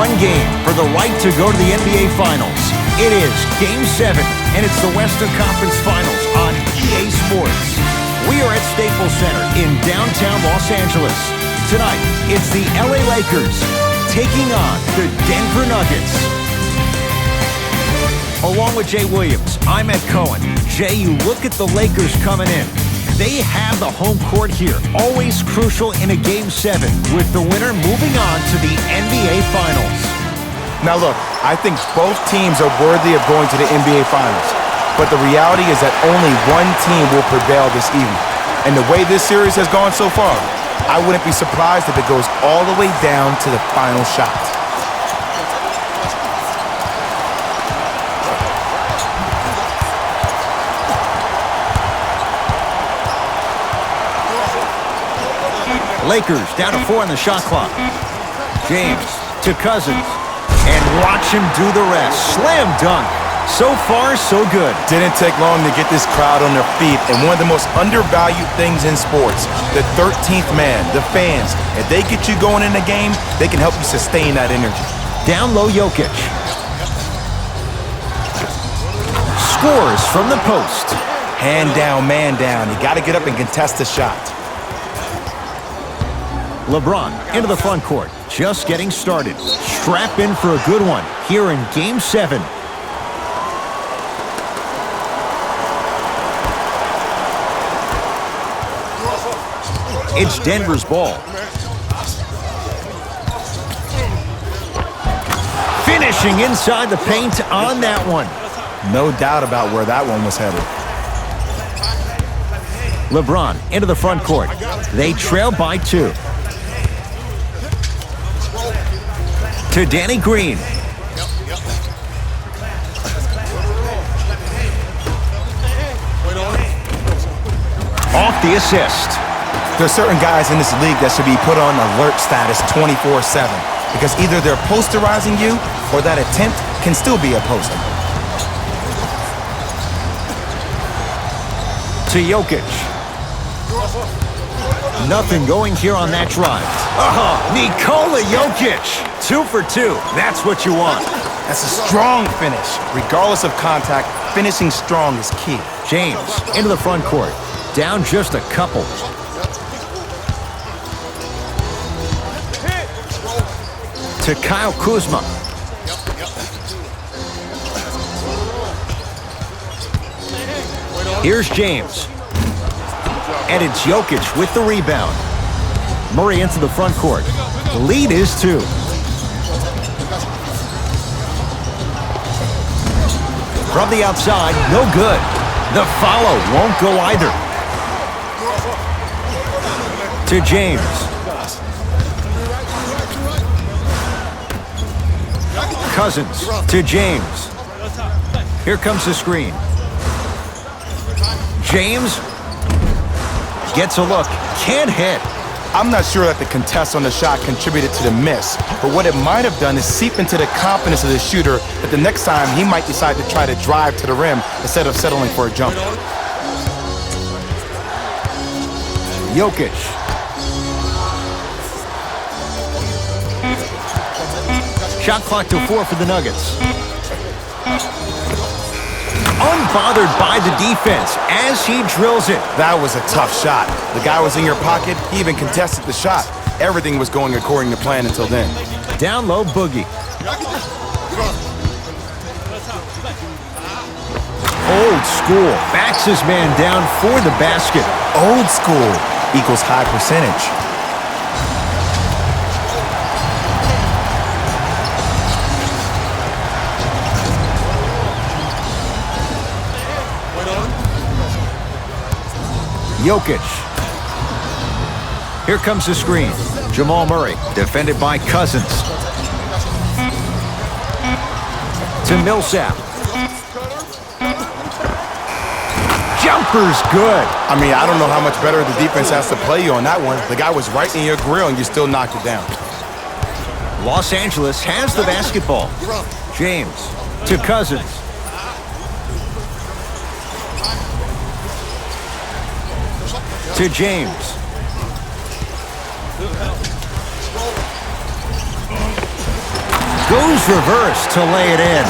one game for the right to go to the NBA Finals. It is Game 7, and it's the Western Conference Finals on EA Sports. We are at Staples Center in downtown Los Angeles. Tonight, it's the LA Lakers taking on the Denver Nuggets. Along with Jay Williams, I'm Ed Cohen. Jay, you look at the Lakers coming in. They have the home court here, always crucial in a Game 7, with the winner moving on to the NBA Finals. Now look, I think both teams are worthy of going to the NBA Finals. But the reality is that only one team will prevail this evening. And the way this series has gone so far, I wouldn't be surprised if it goes all the way down to the final shot. Lakers down to 4 on the shot clock. James to Cousins. And watch him do the rest. Slam dunk. So far, so good. Didn't take long to get this crowd on their feet. And one of the most undervalued things in sports, the 13th man, the fans, if they get you going in the game, they can help you sustain that energy. Down low, Jokic. Scores from the post. Hand down, man down. You got to get up and contest the shot. LeBron into the front court, just getting started. Strap in for a good one here in Game 7. It's Denver's ball. Finishing inside the paint on that one. No doubt about where that one was headed. LeBron into the front court. They trail by 2. To Danny Green. Off the assist. There are certain guys in this league that should be put on alert status 24/7 because either they're posterizing you or that attempt can still be a poster. To Jokic. Nothing going here on that drive. Nikola Jokic. 2 for 2. That's what you want. That's a strong finish. Regardless of contact, finishing strong is key. James into the front court. Down just a couple. To Kyle Kuzma. Here's James. And it's Jokic with the rebound. Murray into the front court. The lead is 2. From the outside, no good. The follow won't go either. To James. Cousins to James. Here comes the screen. James gets a look. Can't hit. I'm not sure that the contest on the shot contributed to the miss, but what it might have done is seep into the confidence of the shooter that the next time he might decide to try to drive to the rim instead of settling for a jumper. Jokic. Shot clock to 4 for the Nuggets. Unbothered by the defense as he drills it. That was a tough shot. The guy was in your pocket. He even contested the shot. Everything was going according to plan until then. Down low, Boogie. Old school. Backs his man down for the basket. Old school equals high percentage. Jokic. Here comes the screen. Jamal Murray, defended by Cousins. To Millsap. Jumper's good. I mean, I don't know how much better the defense has to play you on that one. The guy was right in your grill and you still knocked it down. Los Angeles has the basketball. James to Cousins. To James. Goes reverse to lay it in.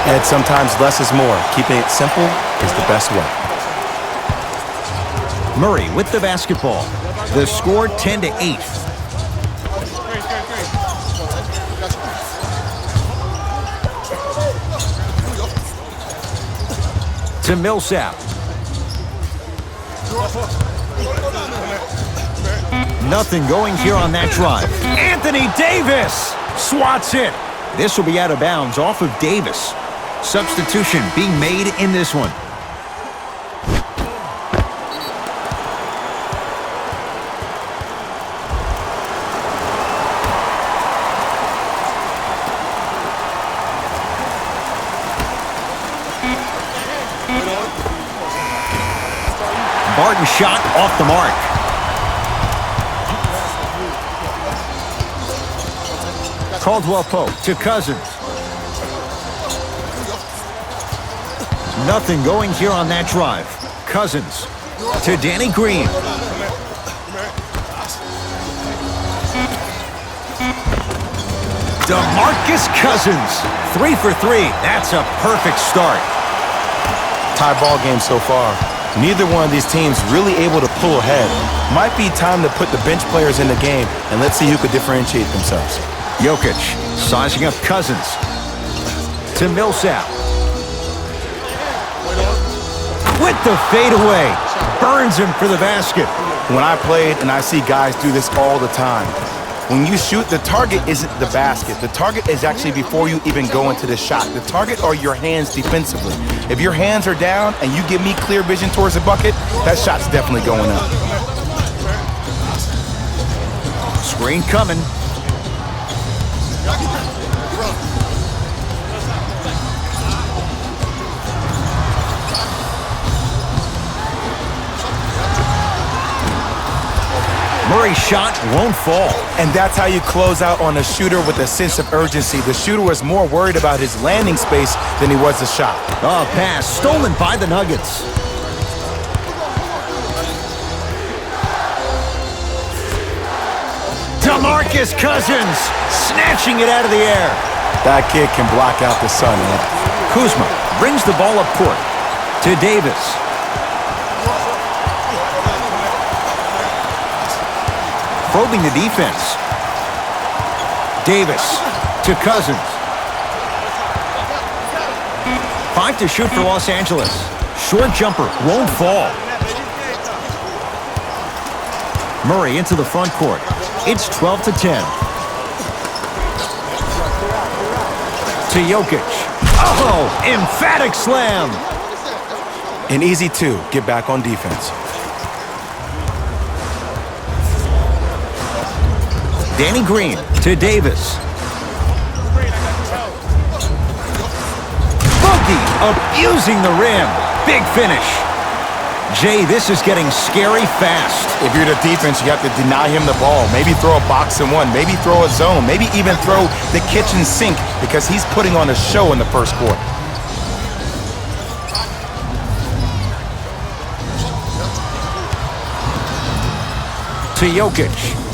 And sometimes less is more. Keeping it simple is the best way. Murray with the basketball. The score 10-8. To Millsap. Nothing going here on that drive. Anthony Davis swats it. This will be out of bounds off of Davis. Substitution being made in this one. Barton shot off the mark. Caldwell Pope to Cousins. Nothing going here on that drive. Cousins to Danny Green. DeMarcus Cousins. 3 for 3. That's a perfect start. Tie ball game so far. Neither one of these teams really able to pull ahead. Might be time to put the bench players in the game, and let's see who could differentiate themselves. Jokic sizing up Cousins. To Millsap. With the fadeaway. Burns him for the basket. When I played, and I see guys do this all the time, when you shoot, the target isn't the basket. The target is actually before you even go into the shot. The target are your hands defensively. If your hands are down and you give me clear vision towards the bucket, that shot's definitely going up. Screen coming. Murray's shot won't fall. And that's how you close out on a shooter with a sense of urgency. The shooter was more worried about his landing space than he was the shot. Oh, pass stolen by the Nuggets. DeMarcus Cousins snatching it out of the air. That kid can block out the sun, man. Kuzma brings the ball up court to Davis. Probing the defense. Davis to Cousins. 5 to shoot for Los Angeles. Short jumper won't fall. Murray into the front court. It's 12-10. To Jokic. Oh, emphatic slam. An easy 2. Get back on defense. Danny Green to Davis. Boogie abusing the rim. Big finish. Jay, this is getting scary fast. If you're the defense, you have to deny him the ball. Maybe throw a box and one. Maybe throw a zone. Maybe even throw the kitchen sink because he's putting on a show in the first quarter. To Jokic.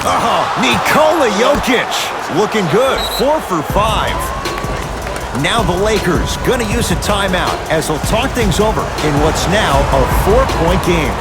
Oh, Nikola Jokic looking good, 4 for 5. Now the Lakers going to use a timeout as they'll talk things over in what's now a 4-point game.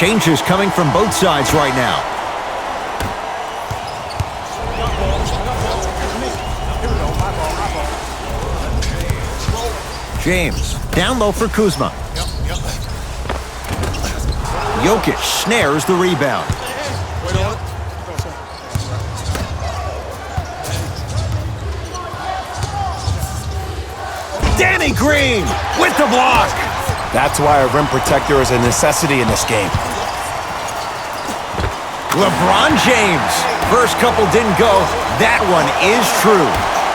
Changes coming from both sides right now. James, down low for Kuzma. Jokic snares the rebound. Danny Green with the block. That's why a rim protector is a necessity in this game. LeBron James. First couple didn't go. That one is true.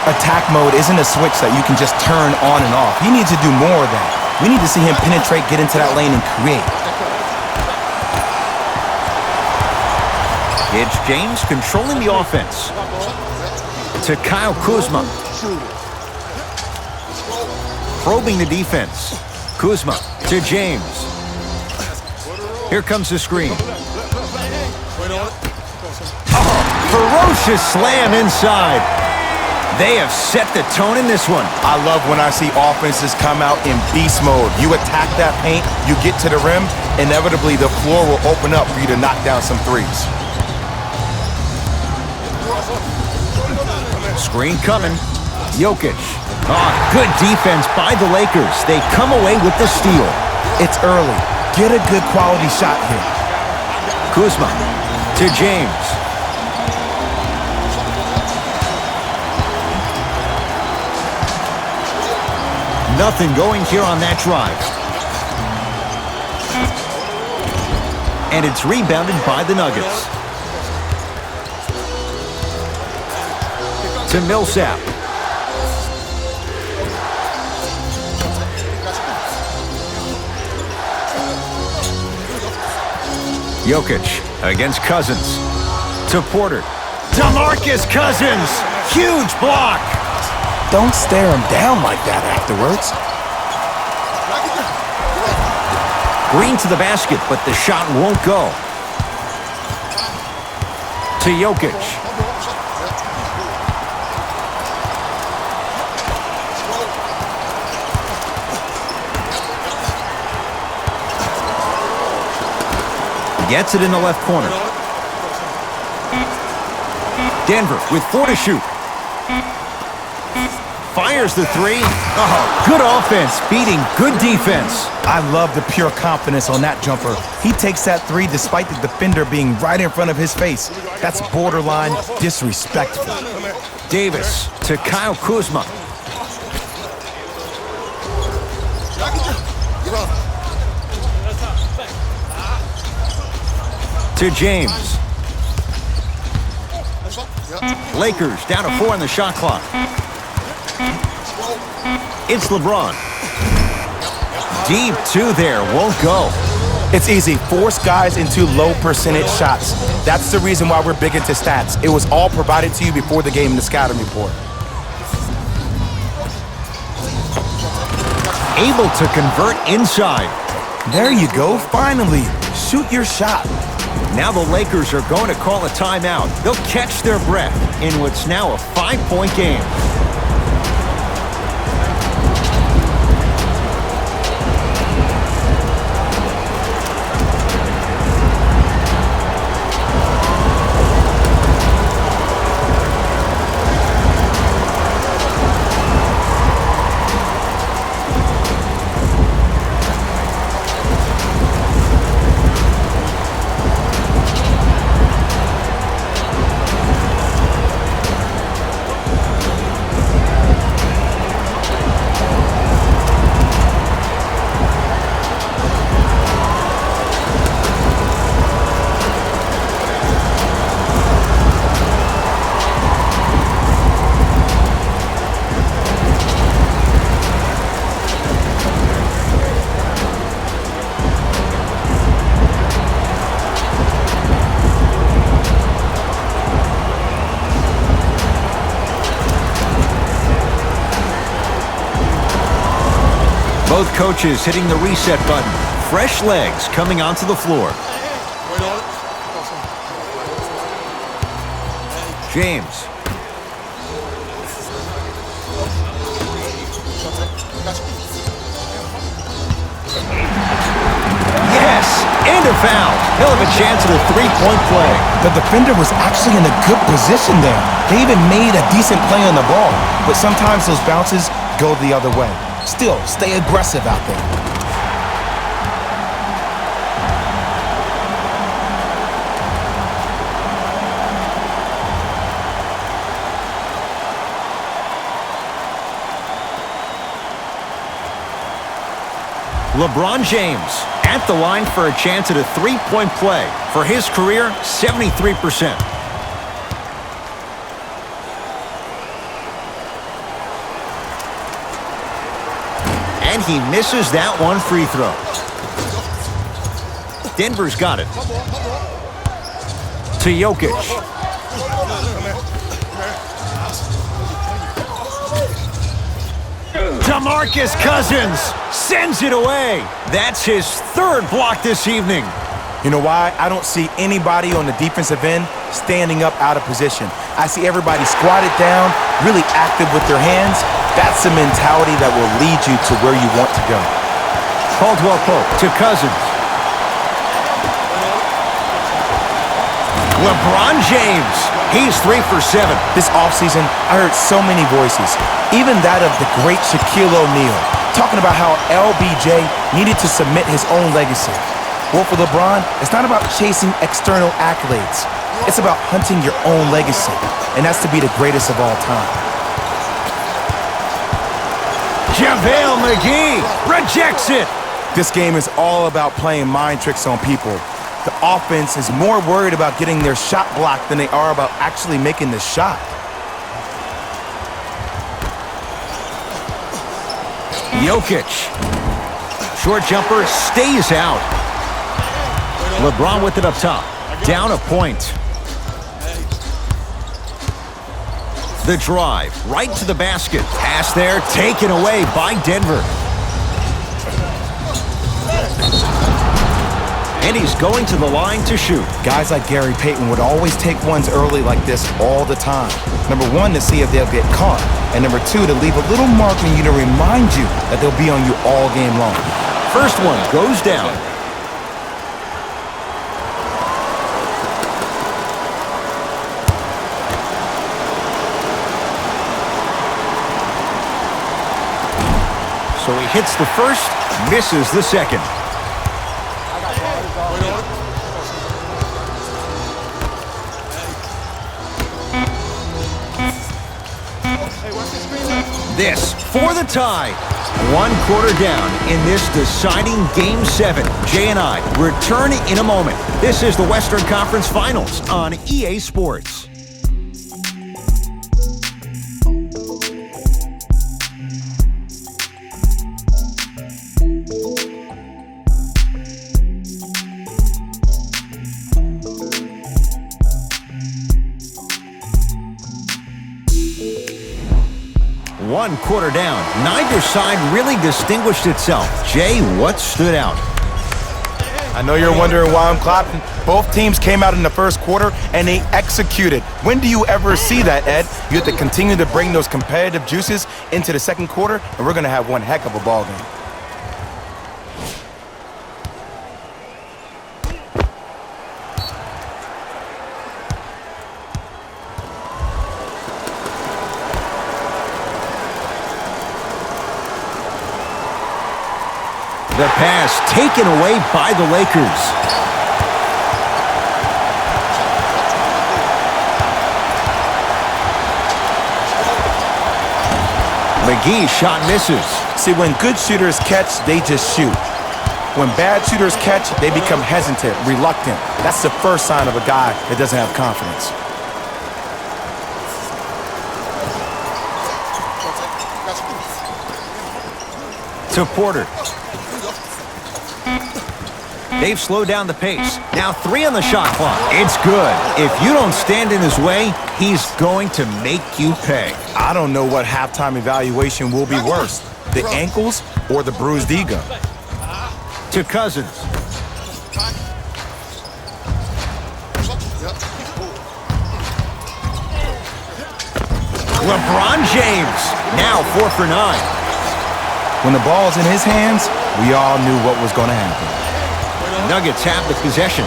Attack mode isn't a switch that you can just turn on and off. He needs to do more of that. We need to see him penetrate, get into that lane, and create. It's James controlling the offense. To Kyle Kuzma. Probing the defense. Kuzma to James. Here comes the screen. Oh, ferocious slam inside. They have set the tone in this one. I love when I see offenses come out in beast mode. You attack that paint, you get to the rim, inevitably the floor will open up for you to knock down some threes. Screen coming. Jokic. Oh, good defense by the Lakers. They come away with the steal. It's early. Get a good quality shot here. Kuzma to James. Nothing going here on that drive. And it's rebounded by the Nuggets. To Millsap. Jokic against Cousins. To Porter. DeMarcus Cousins. Huge block. Don't stare him down like that afterwards. Green to the basket, but the shot won't go. To Jokic. Gets it in the left corner. Denver with 4 to shoot. Fires the three. Oh, good offense beating good defense. I love the pure confidence on that jumper. He takes that three despite the defender being right in front of his face. That's borderline disrespectful. Davis to Kyle Kuzma. To James. Lakers down to 4 on the shot clock. It's LeBron. Deep 2 there, won't go. It's easy. Force guys into low percentage shots. That's the reason why we're big into stats. It was all provided to you before the game in the scouting report. Able to convert inside. There you go, finally. Shoot your shot. Now the Lakers are going to call a timeout. They'll catch their breath in what's now a 5-point game. Both coaches hitting the reset button. Fresh legs coming onto the floor. James. Yes! And a foul. He'll have a chance at a three-point play. The defender was actually in a good position there. They even made a decent play on the ball, but sometimes those bounces go the other way. Still, stay aggressive out there. LeBron James at the line for a chance at a three-point play. For his career, 73%. And he misses that one free throw. Denver's got it. To Jokic. DeMarcus Cousins sends it away. That's his third block this evening. You know why? I don't see anybody on the defensive end standing up out of position. I see everybody squatted down, really active with their hands. That's the mentality that will lead you to where you want to go. Caldwell Pope to Cousins. LeBron James. He's 3 for 7. This offseason, I heard so many voices, even that of the great Shaquille O'Neal, talking about how LBJ needed to submit his own legacy. Well, for LeBron, it's not about chasing external accolades. It's about hunting your own legacy, and that's to be the greatest of all time. JaVale McGee rejects it. This game is all about playing mind tricks on people. The offense is more worried about getting their shot blocked than they are about actually making the shot. Jokic. Short jumper stays out. LeBron with it up top. Down a point. The drive right to the basket. Pass there, taken away by Denver. And he's going to the line to shoot. Guys like Gary Payton would always take ones early like this all the time. Number one, to see if they'll get caught. And number two, to leave a little mark on you to remind you that they'll be on you all game long. First one goes down. So he hits the first, misses the second. This for the tie. 1 quarter down in this deciding Game 7. Jay and I return in a moment. This is the Western Conference Finals on EA Sports. One quarter down. Neither side really distinguished itself. Jay, what stood out? I know you're wondering why I'm clapping. Both teams came out in the first quarter and they executed. When do you ever see that, Ed? You have to continue to bring those competitive juices into the second quarter, and we're going to have one heck of a ball game. The pass taken away by the Lakers. McGee shot misses. See, when good shooters catch, they just shoot. When bad shooters catch, they become hesitant, reluctant. That's the first sign of a guy that doesn't have confidence. To Porter. They've slowed down the pace. Now 3 on the shot clock. It's good. If you don't stand in his way, he's going to make you pay. I don't know what halftime evaluation will be worse, the ankles or the bruised ego. To Cousins. LeBron James, now 4 for 9. When the ball's in his hands, we all knew what was going to happen. Nuggets have the possession.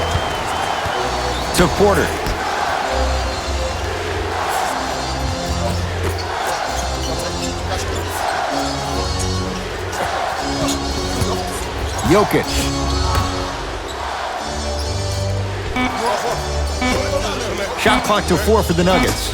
To Porter. Jokic. Shot clock to 4 for the Nuggets.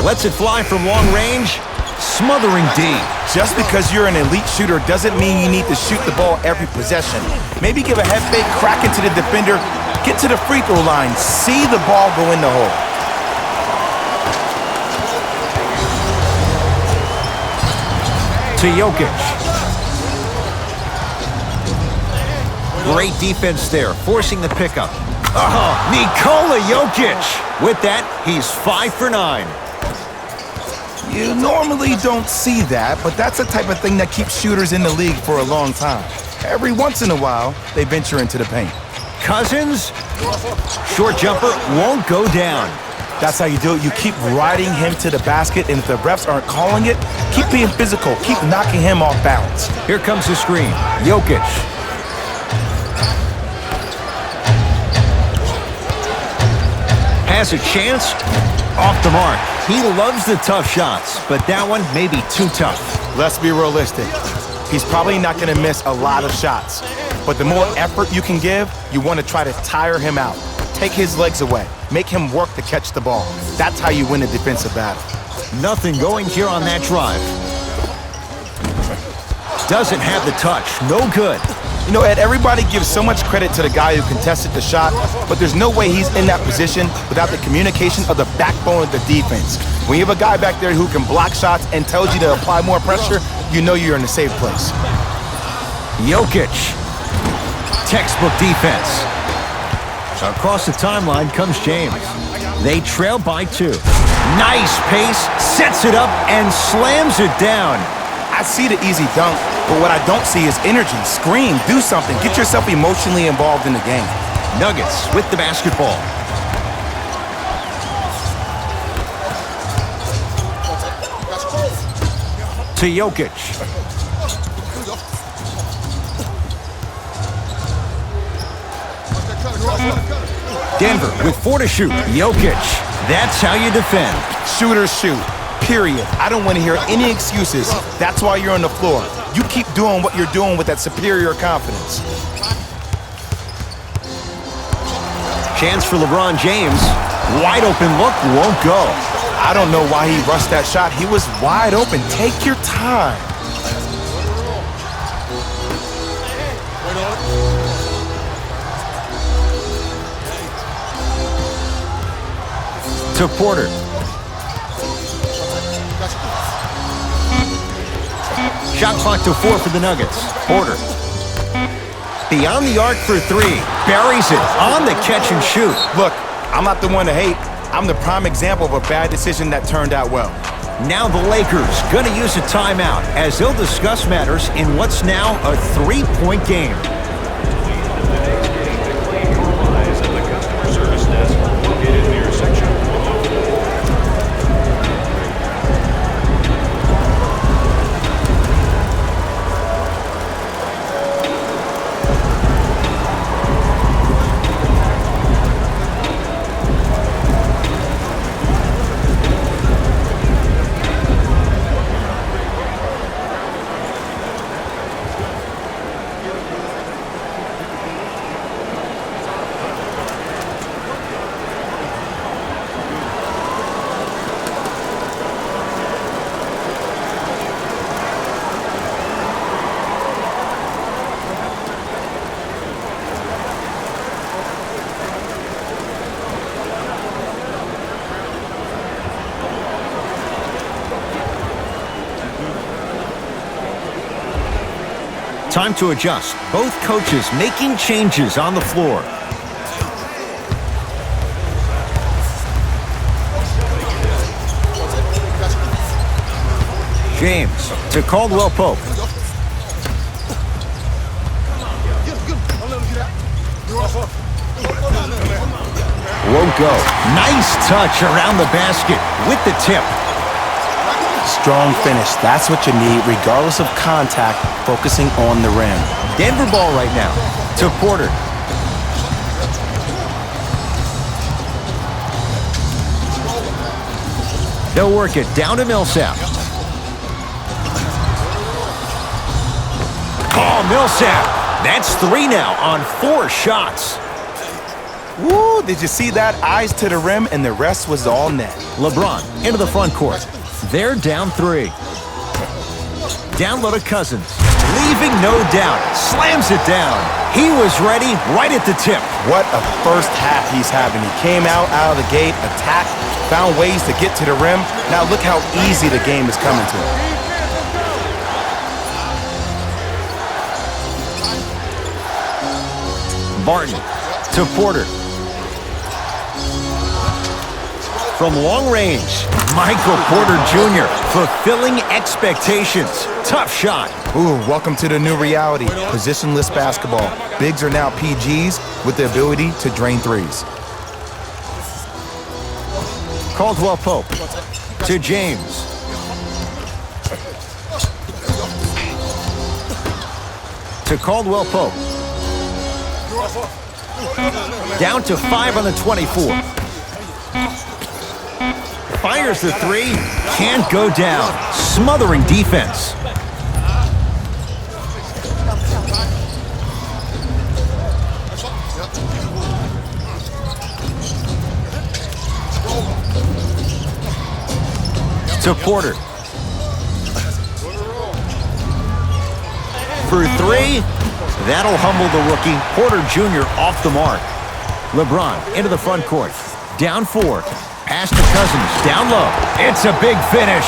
Lets it fly from long range. Smothering D. Just because you're an elite shooter doesn't mean you need to shoot the ball every possession. Maybe give a head fake, crack into the defender, get to the free throw line, see the ball go in the hole. To Jokic. Great defense there, forcing the pickup. Oh, Nikola Jokic. With that, he's 5 for 9. You normally don't see that, but that's the type of thing that keeps shooters in the league for a long time. Every once in a while, they venture into the paint. Cousins. Short jumper won't go down. That's how you do it. You keep riding him to the basket, and if the refs aren't calling it, keep being physical. Keep knocking him off balance. Here comes the screen. Jokic. Has a chance. Off the mark. He loves the tough shots, but that one may be too tough. Let's be realistic. He's probably not going to miss a lot of shots. But the more effort you can give, you want to try to tire him out. Take his legs away. Make him work to catch the ball. That's how you win a defensive battle. Nothing going here on that drive. Doesn't have the touch. No good. You know, Ed, everybody gives so much credit to the guy who contested the shot, but there's no way he's in that position without the communication of the backbone of the defense. When you have a guy back there who can block shots and tells you to apply more pressure, you know you're in a safe place. Jokic. Textbook defense. Across the timeline comes James. They trail by 2. Nice pace, sets it up, and slams it down. I see the easy dunk, but what I don't see is energy. Scream, do something. Get yourself emotionally involved in the game. Nuggets with the basketball. To Jokic. Denver with 4 to shoot. Jokic. That's how you defend. Shooters shoot. Period. I don't want to hear any excuses. That's why you're on the floor. You keep doing what you're doing with that superior confidence. Chance for LeBron James. Wide open look, won't go. I don't know why he rushed that shot. He was wide open. Take your time. To Porter. Shot clock to 4 for the Nuggets. Porter. Beyond the arc for 3. Buries it on the catch and shoot. Look, I'm not the one to hate. I'm the prime example of a bad decision that turned out well. Now the Lakers going to use a timeout as they'll discuss matters in what's now a 3-point game. Time to adjust. Both coaches making changes on the floor. James to Caldwell Pope. Won't go. Nice touch around the basket with the tip. Strong finish. That's what you need, regardless of contact, focusing on the rim. Denver ball right now. To Porter. They'll work it down to Millsap. Oh, Millsap. That's 3 now on 4 shots. Woo, did you see that? Eyes to the rim, and the rest was all net. LeBron into the front court. They're down 3. Down low to Cousins. Leaving no doubt. Slams it down. He was ready right at the tip. What a first half he's having. He came out of the gate, attacked, found ways to get to the rim. Now look how easy the game is coming to him. Barton to Porter. From long range, Michael Porter Jr. fulfilling expectations. Tough shot. Ooh, welcome to the new reality. Positionless basketball. Bigs are now PGs with the ability to drain threes. Caldwell Pope to James. To Caldwell Pope. Down to 5 on the 24. Fires the 3. Can't go down. Smothering defense. To Porter. For 3. That'll humble the rookie. Porter Jr. off the mark. LeBron into the front court. Down 4. Pass to Cousins. Down low. It's a big finish.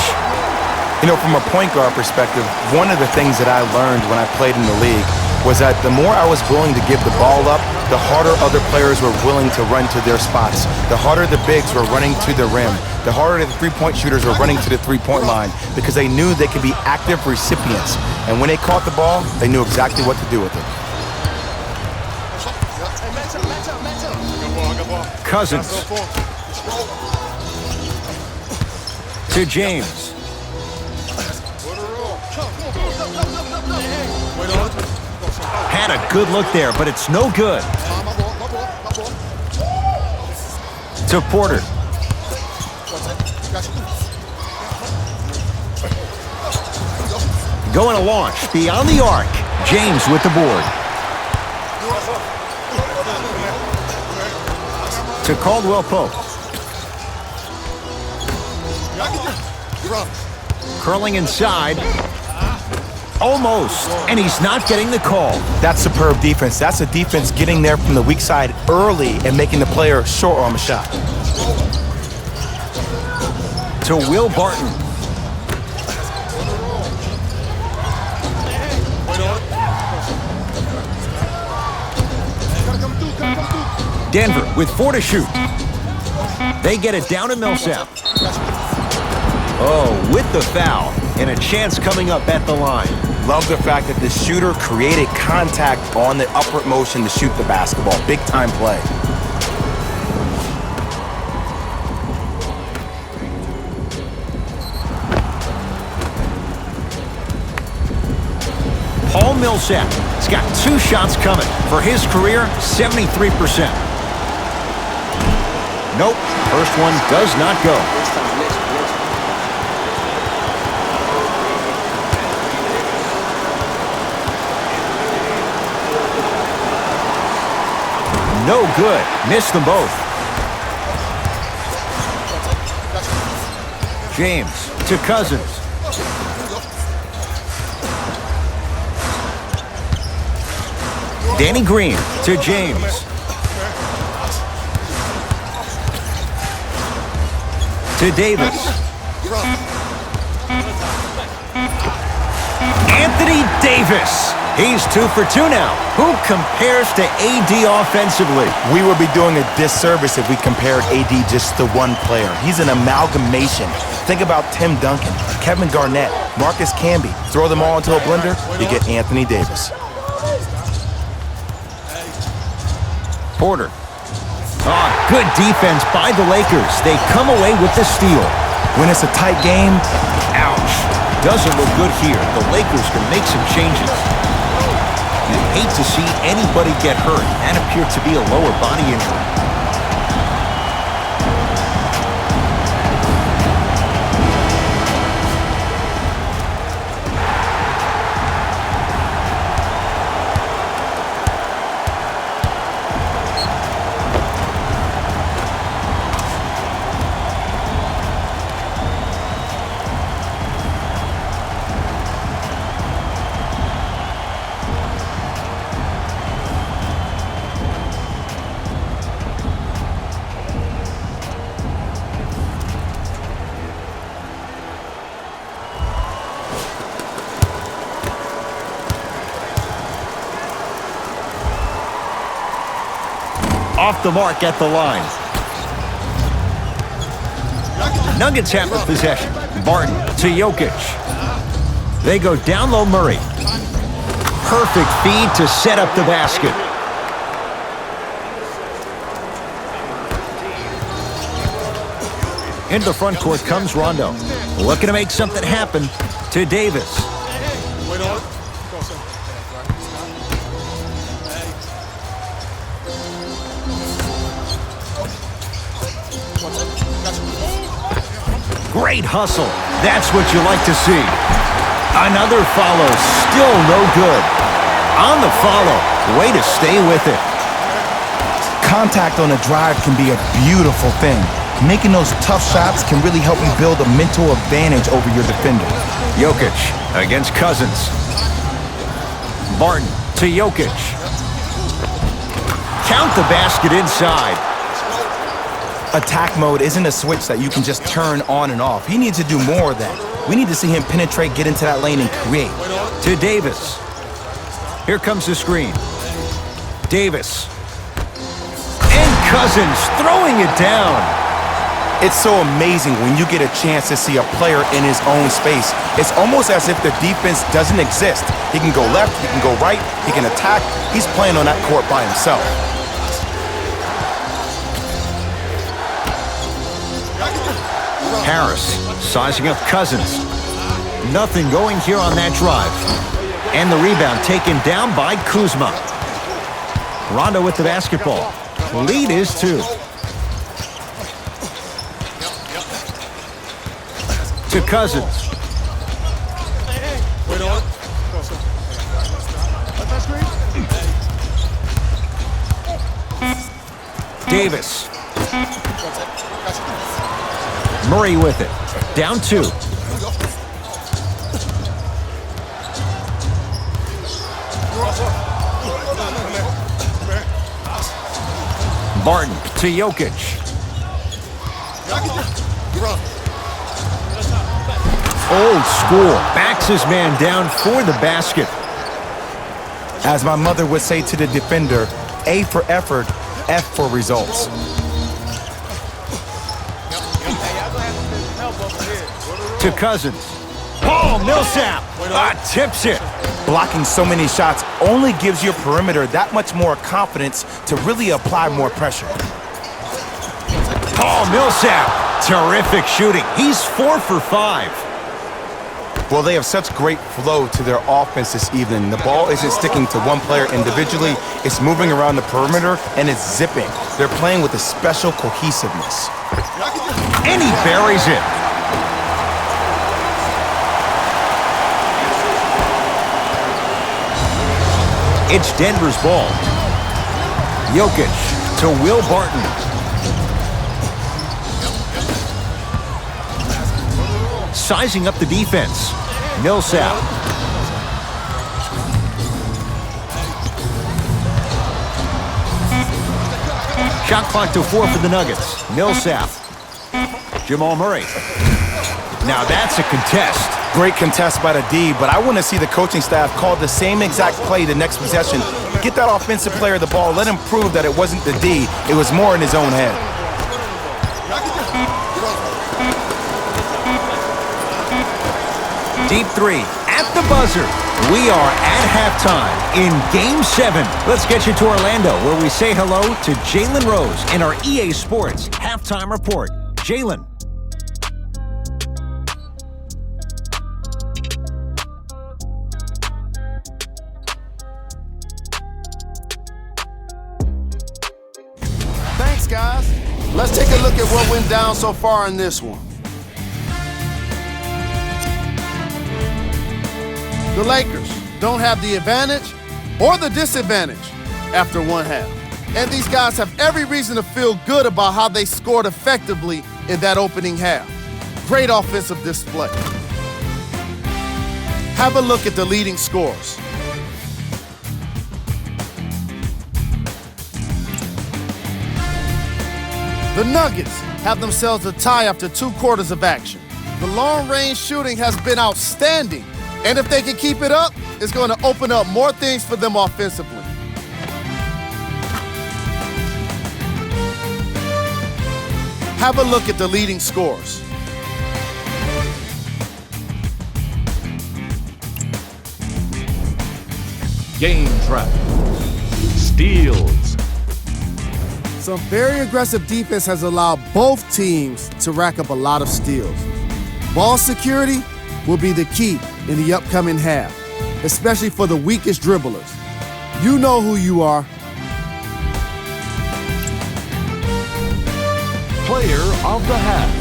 You know, from a point guard perspective, one of the things that I learned when I played in the league was that the more I was willing to give the ball up, the harder other players were willing to run to their spots. The harder the bigs were running to the rim. The harder the three-point shooters were running to the three-point line because they knew they could be active recipients. And when they caught the ball, they knew exactly what to do with it. Cousins. To James. Had a good look there, but it's no good. To Porter. Going to launch beyond the arc. James with the board. To Caldwell Pope. Curling inside. Almost. And he's not getting the call. That's superb defense. That's a defense getting there from the weak side early and making the player short arm a shot. To Will Barton. Denver with 4 to shoot. They get it down to Millsap. Oh, with the foul. And a chance coming up at the line. Love the fact that the shooter created contact on the upward motion to shoot the basketball. Big time play. Paul Millsap has got 2 shots coming. For his career, 73%. Nope, first one does not go. No good. Missed them both. James to Cousins. Danny Green to James. To Davis. Anthony Davis. He's 2 for 2 now. Who compares to AD offensively? We would be doing a disservice if we compared AD just to one player. He's an amalgamation. Think about Tim Duncan, Kevin Garnett, Marcus Camby. Throw them all into a blender, you get Anthony Davis. Porter. Good defense by the Lakers. They come away with the steal. When it's a tight game, ouch. Doesn't look good here. The Lakers can make some changes. Hate to see anybody get hurt. That appeared to be a lower body injury. Off the mark at the line. Nuggets have the possession. Barton to Jokic. They go down low, Murray. Perfect feed to set up the basket. Into the front court comes Rondo. Looking to make something happen to Davis. Great hustle. That's what you like to see. Another follow. Still no good. On the follow. Way to stay with it. Contact on a drive can be a beautiful thing. Making those tough shots can really help you build a mental advantage over your defender. Jokic against Cousins. Barton to Jokic. Count the basket inside. Attack mode isn't a switch that you can just turn on and off. He needs to do more of that. We need to see him penetrate, get into that lane, and create. To Davis. Here comes the screen. Davis. And Cousins throwing it down. It's so amazing when you get a chance to see a player in his own space. It's almost as if the defense doesn't exist. He can go left, he can go right, he can attack. He's playing on that court by himself. Harris sizing up Cousins. Nothing going here on that drive. And the rebound taken down by Kuzma. Rondo with the basketball. Lead is 2. To Cousins. Davis. Murray with it. Down 2. Barton to Jokic. Old school. Backs his man down for the basket. As my mother would say to the defender, A for effort, F for results. To Cousins. Paul Millsap tips it. Blocking so many shots only gives your perimeter that much more confidence to really apply more pressure. Paul Millsap. Terrific shooting. He's 4 for 5. Well, they have such great flow to their offense this evening. The ball isn't sticking to one player individually. It's moving around the perimeter, and it's zipping. They're playing with a special cohesiveness. And he buries it. It's Denver's ball. Jokic to Will Barton. Sizing up the defense. Millsap. Shot clock to 4 for the Nuggets. Millsap. Jamal Murray. Now that's a contest. Great contest by the D, but I want to see the coaching staff call the same exact play the next possession. Get that offensive player the ball. Let him prove that it wasn't the D. It was more in his own head. Deep 3 at the buzzer. We are at halftime in Game 7. Let's get you to Orlando, where we say hello to Jalen Rose in our EA Sports Halftime Report. Jalen. Let's take a look at what went down so far in this one. The Lakers don't have the advantage or the disadvantage after one half. And these guys have every reason to feel good about how they scored effectively in that opening half. Great offensive display. Have a look at the leading scorers. The Nuggets have themselves a tie after 2 quarters of action. The long-range shooting has been outstanding, and if they can keep it up, it's going to open up more things for them offensively. Have a look at the leading scorers. Game trap. Steals. Some very aggressive defense has allowed both teams to rack up a lot of steals. Ball security will be the key in the upcoming half, especially for the weakest dribblers. You know who you are. Player of the half.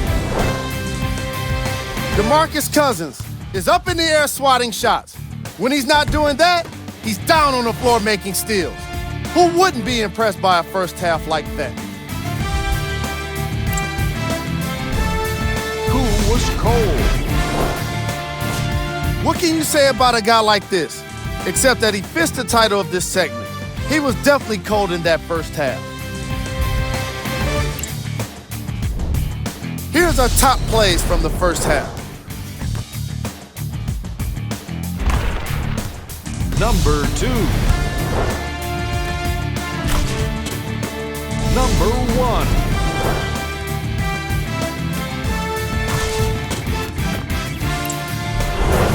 DeMarcus Cousins is up in the air swatting shots. When he's not doing that, he's down on the floor making steals. Who wouldn't be impressed by a first half like that? Who was cold? What can you say about a guy like this, except that he fits the title of this segment? He was definitely cold in that first half. Here's our top plays from the first half. Number 2. Number 1.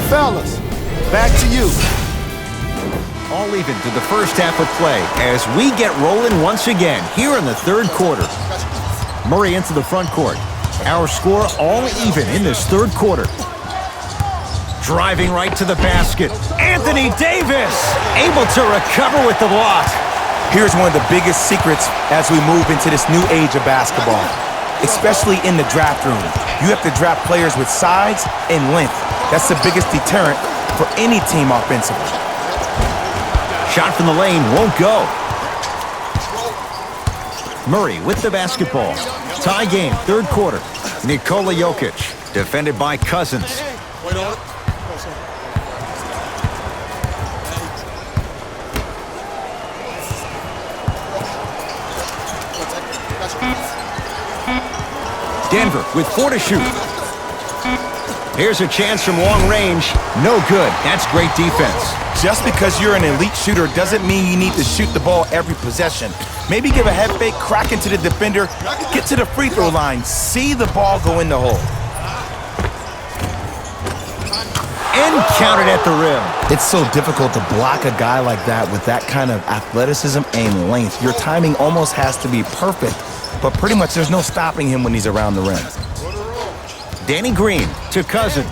Fellas, back to you. All even to the first half of play as we get rolling once again here in the third quarter. Murray into the front court. Our score all even in this third quarter. Driving right to the basket. Anthony Davis able to recover with the block. Here's one of the biggest secrets as we move into this new age of basketball, especially in the draft room. You have to draft players with size and length. That's the biggest deterrent for any team offensively. Shot from the lane won't go. Murray with the basketball. Tie game, third quarter. Nikola Jokic, defended by Cousins. Denver with 4 to shoot. Here's a chance from long range. No good. That's great defense. Just because you're an elite shooter doesn't mean you need to shoot the ball every possession. Maybe give a head fake, crack into the defender, get to the free throw line, see the ball go in the hole. And counted at the rim. It's so difficult to block a guy like that with that kind of athleticism and length. Your timing almost has to be perfect, but pretty much there's no stopping him when he's around the rim. Danny Green to Cousins.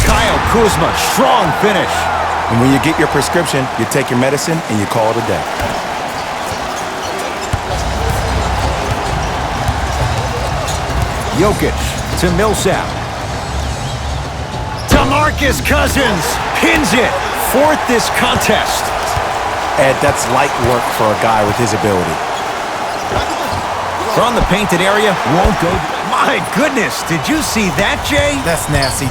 Kyle Kuzma, strong finish. And when you get your prescription, you take your medicine and you call it a day. Jokic to Millsap. DeMarcus Cousins pins it. 4th this contest. Ed, that's light work for a guy with his ability. From the painted area, won't go. My goodness, did you see that, Jay? That's nasty.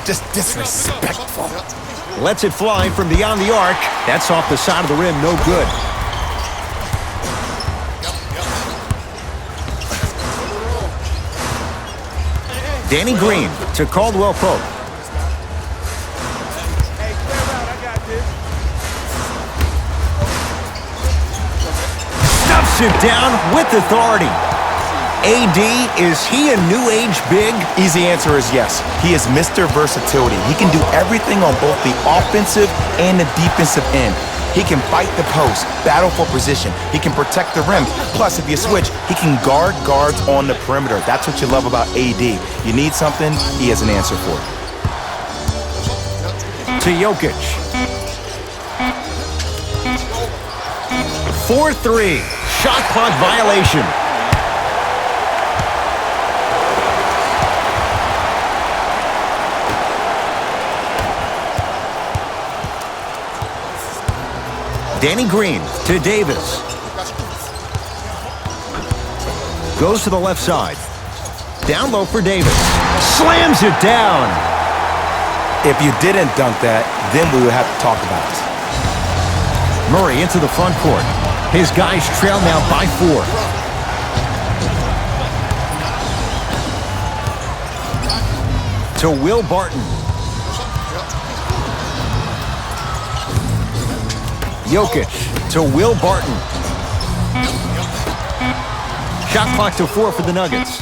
Just disrespectful. Lets it fly from beyond the arc. That's off the side of the rim, no good. Danny Green to Caldwell Pope. Stuffs it down with authority. AD, is he a new age big? Easy answer is yes. He is Mr. Versatility. He can do everything on both the offensive and the defensive end. He can fight the post, battle for position. He can protect the rim. Plus, if you switch, he can guard guards on the perimeter. That's what you love about AD. You need something, he has an answer for it. To Jokic. 4-3. Shot clock violation. Danny Green to Davis. Goes to the left side. Down low for Davis. Slams it down. If you didn't dunk that, then we would have to talk about it. Murray into the front court. His guys trail now by 4. To Will Barton. Jokic to Will Barton. Shot clock to 4 for the Nuggets.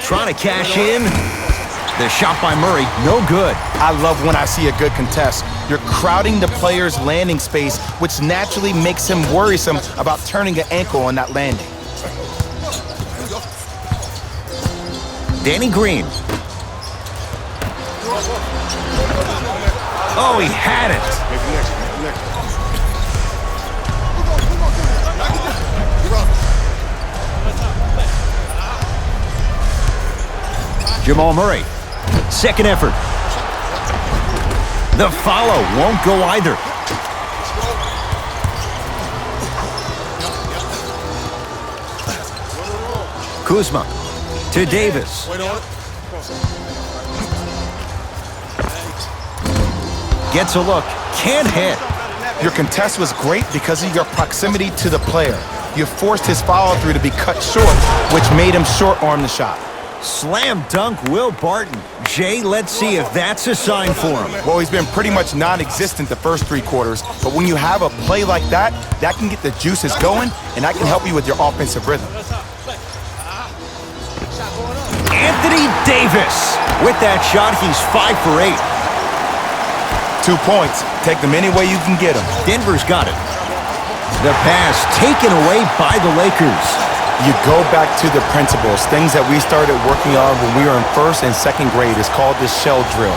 Trying to cash in. The shot by Murray, no good. I love when I see a good contest. You're crowding the player's landing space, which naturally makes him worrisome about turning an ankle on that landing. Danny Green. Oh, he had it. Jamal Murray. Second effort. The follow won't go either. Kuzma to Davis. Gets a look. Can't hit. Your contest was great because of your proximity to the player. You forced his follow-through to be cut short, which made him short-arm the shot. Slam dunk Will Barton. Jay, let's see if that's a sign for him. Well, he's been pretty much non-existent the first 3 quarters, but when you have a play like that, that can get the juices going, and that can help you with your offensive rhythm. Anthony Davis. With that shot, he's 5 for 8. 2 points. Take them any way you can get them. Denver's got it. The pass taken away by the Lakers. You go back to the principles, things that we started working on when we were in 1st and 2nd grade. It's called the shell drill.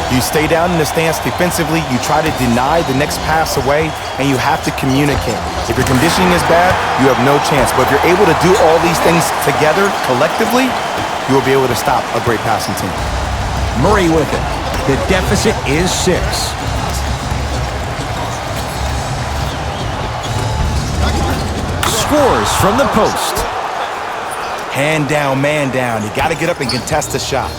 You stay down in the stance defensively, you try to deny the next pass away, and you have to communicate. If your conditioning is bad, you have no chance. But if you're able to do all these things together, collectively, you will be able to stop a great passing team. Murray with it. The deficit is 6. Scores from the post. Hand down, man down. You got to get up and contest the shot.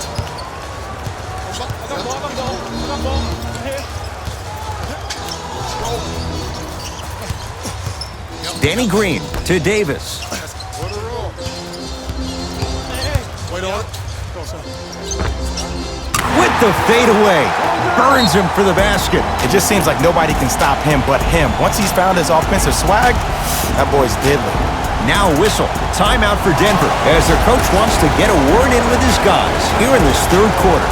Danny Green to Davis. With the fadeaway. Burns him for the basket. It just seems like nobody can stop him but him. Once he's found his offensive swag, that boy's deadly. Now a whistle. Timeout for Denver as their coach wants to get a word in with his guys here in this 3rd quarter.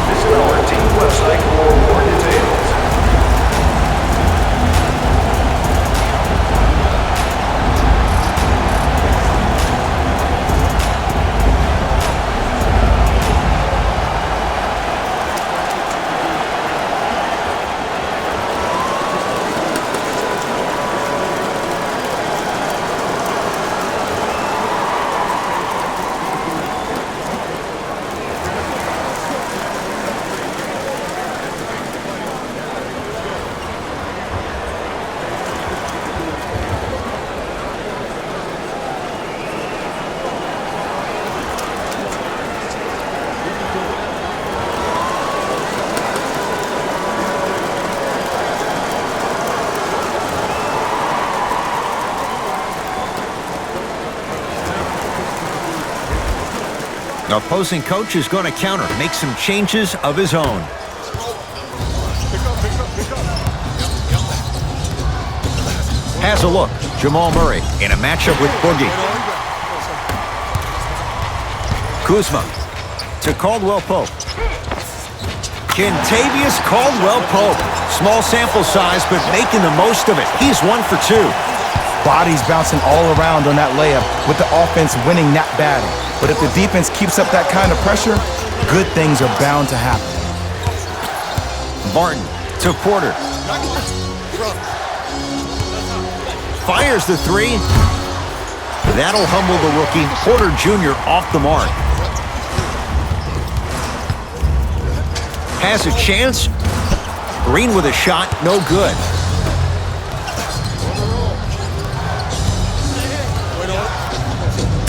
Visit our team website for more details. The opposing coach is going to counter, make some changes of his own. Has a look. Jamal Murray in a matchup with Boogie. Kuzma to Caldwell Pope. Kentavious Caldwell Pope. Small sample size, but making the most of it. He's 1 for 2. Bodies bouncing all around on that layup with the offense winning that battle. But if the defense keeps up that kind of pressure, good things are bound to happen. Barton to Porter. Fires the three. That'll humble the rookie. Porter Jr. off the mark. Has a chance. Green with a shot, no good.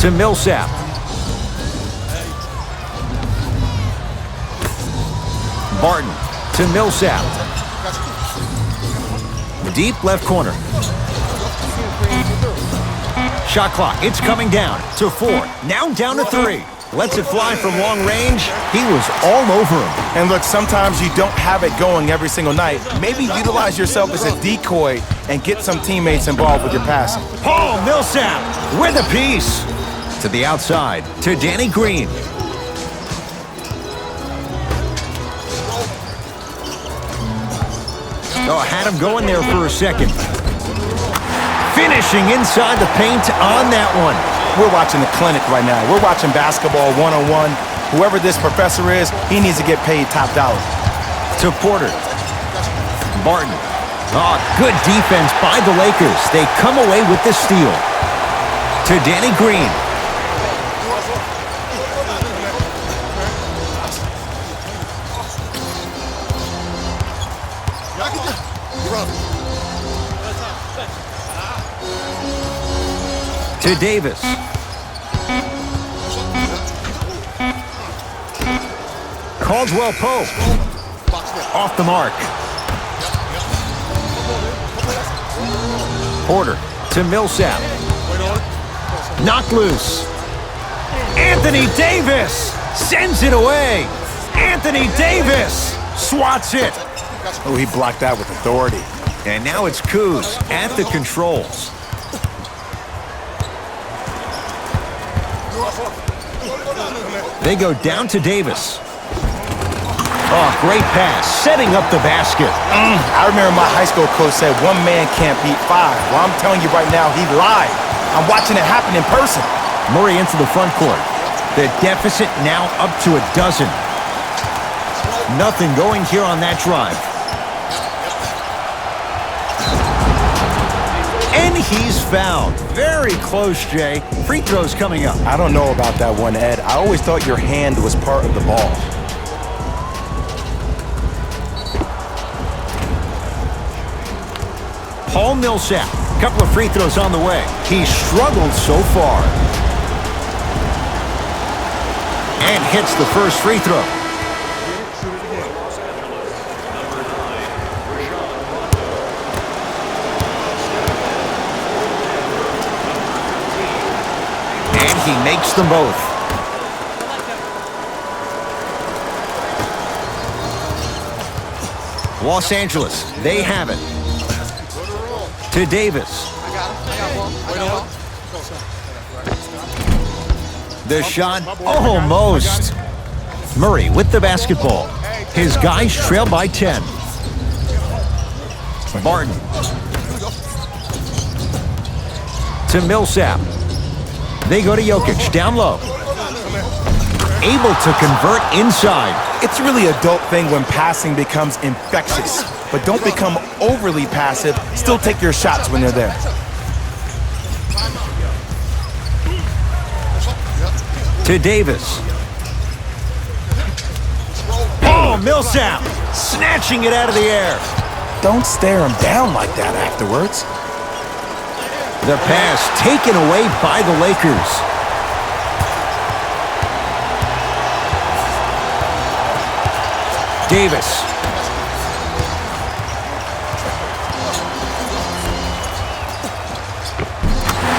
To Millsap. Barton to Millsap. Deep left corner. Shot clock, it's coming down to 4. Now down to 3. Lets it fly from long range. He was all over him. And look, sometimes you don't have it going every single night. Maybe utilize yourself as a decoy and get some teammates involved with your passing. Paul Millsap with a piece. To the outside, to Danny Green. Oh, had him going there for a second. Finishing inside the paint on that one. We're watching the clinic right now. We're watching basketball one-on-one. Whoever this professor is, he needs to get paid top dollar. To Porter. Barton. Oh, good defense by the Lakers. They come away with the steal. To Danny Green. To Davis. Caldwell Pope. Off the mark. Porter to Millsap. Knocked loose. Anthony Davis sends it away. Anthony Davis swats it. Oh, he blocked that with authority. And now it's Kuz at the controls. They go down to Davis. Oh, great pass, setting up the basket. I remember my high school coach said one man can't beat 5. Well, I'm telling you right now, he lied. I'm watching it happen in person. Murray into the front court. The deficit now up to 12. Nothing going here on that drive. And he's fouled. Very close, Jay. Free throws coming up. I don't know about that one, Ed. I always thought your hand was part of the ball. Paul Millsap. Couple of free throws on the way. He's struggled so far. And hits the first free throw. And he makes them both. Los Angeles, they have it. To Davis. The shot, almost. Murray with the basketball. His guys trail by 10. Barton. To Millsap. They go to Jokic, down low. Able to convert inside. It's really a dope thing when passing becomes infectious. But don't become overly passive. Still take your shots when they're there. To Davis. Oh, Millsap snatching it out of the air. Don't stare him down like that afterwards. The pass taken away by the Lakers. Davis.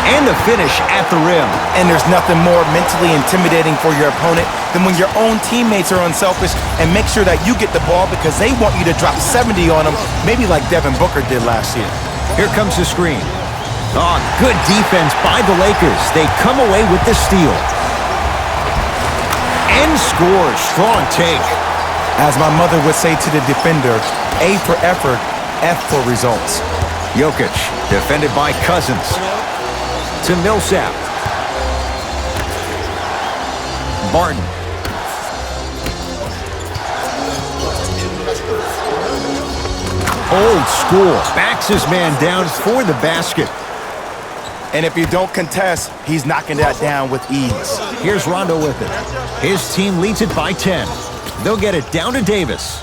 And the finish at the rim. And there's nothing more mentally intimidating for your opponent than when your own teammates are unselfish and make sure that you get the ball because they want you to drop 70 on them, maybe like Devin Booker did last year. Here comes the screen. Oh, good defense by the Lakers. They come away with the steal. And scores. Strong take. As my mother would say to the defender, A for effort, F for results. Jokic, defended by Cousins. To Millsap. Barton. Old school. Backs his man down for the basket. And if you don't contest, he's knocking that down with ease. Here's Rondo with it. His team leads it by 10. They'll get it down to Davis.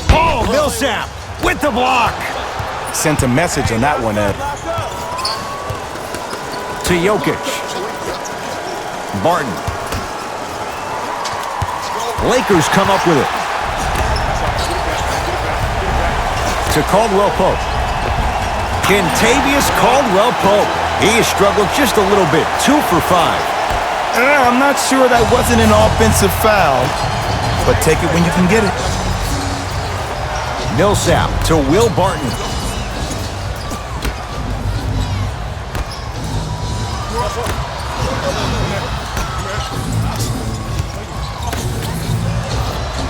Oh, Millsap with the block. Sent a message on that one, Ed. To Jokic. Barton. Lakers come up with it. To Caldwell Pope. Kentavious Caldwell Pope. He has struggled just a little bit. 2 for 5. I'm not sure that wasn't an offensive foul, but take it when you can get it. Millsap to Will Barton.